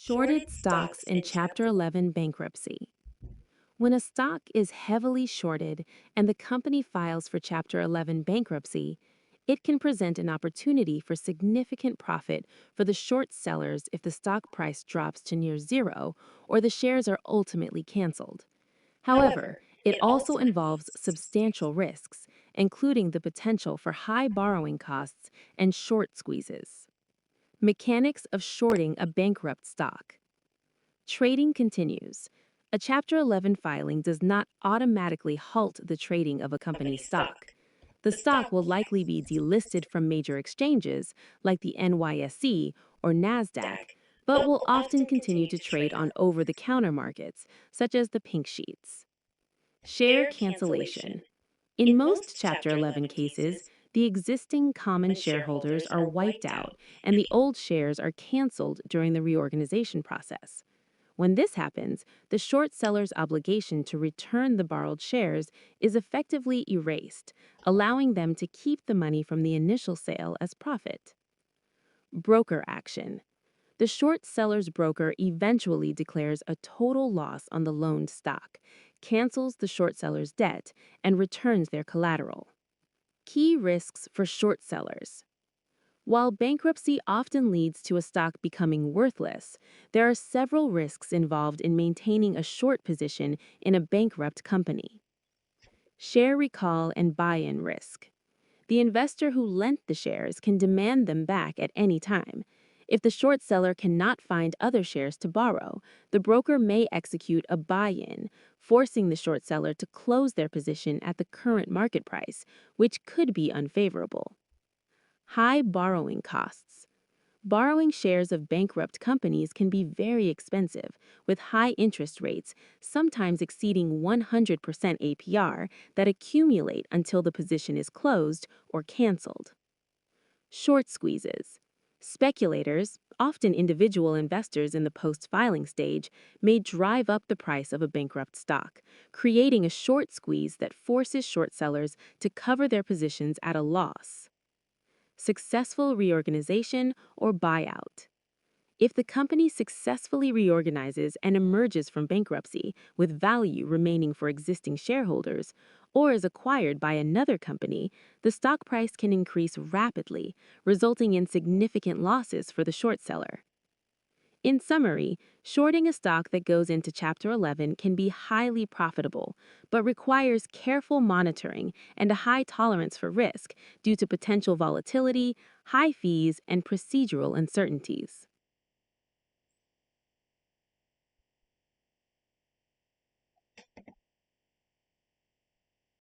Shorted stocks in Chapter 11 bankruptcy. When a stock is heavily shorted and the company files for Chapter 11 bankruptcy, it can present an opportunity for significant profit for the short sellers if the stock price drops to near zero or the shares are ultimately canceled. However, it also involves substantial risks, including the potential for high borrowing costs and short squeezes. Mechanics of shorting a bankrupt stock. Trading continues. A Chapter 11 filing does not automatically halt the trading of a company's stock. The stock will likely be delisted from major exchanges like the NYSE or NASDAQ, but will often continue to trade on over the counter markets, such as the pink sheets. Share cancellation. In most Chapter 11 cases, the existing common shareholders are wiped out and the old shares are canceled during the reorganization process. When this happens, the short seller's obligation to return the borrowed shares is effectively erased, allowing them to keep the money from the initial sale as profit. Broker action. The short seller's broker eventually declares a total loss on the loaned stock, cancels the short seller's debt, and returns their collateral. Key risks for short sellers. While bankruptcy often leads to a stock becoming worthless, there are several risks involved in maintaining a short position in a bankrupt company. Share recall and buy-in risk. The investor who lent the shares can demand them back at any time. If the short seller cannot find other shares to borrow, the broker may execute a buy-in, forcing the short seller to close their position at the current market price, which could be unfavorable. High borrowing costs. Borrowing shares of bankrupt companies can be very expensive, with high interest rates, sometimes exceeding 100% APR, that accumulate until the position is closed or canceled. Short squeezes. Speculators, often individual investors in the post-filing stage, may drive up the price of a bankrupt stock, creating a short squeeze that forces short sellers to cover their positions at a loss. Successful reorganization or buyout. If the company successfully reorganizes and emerges from bankruptcy with value remaining for existing shareholders, or is acquired by another company, the stock price can increase rapidly, resulting in significant losses for the short seller. In summary, shorting a stock that goes into Chapter 11 can be highly profitable, but requires careful monitoring and a high tolerance for risk due to potential volatility, high fees, and procedural uncertainties.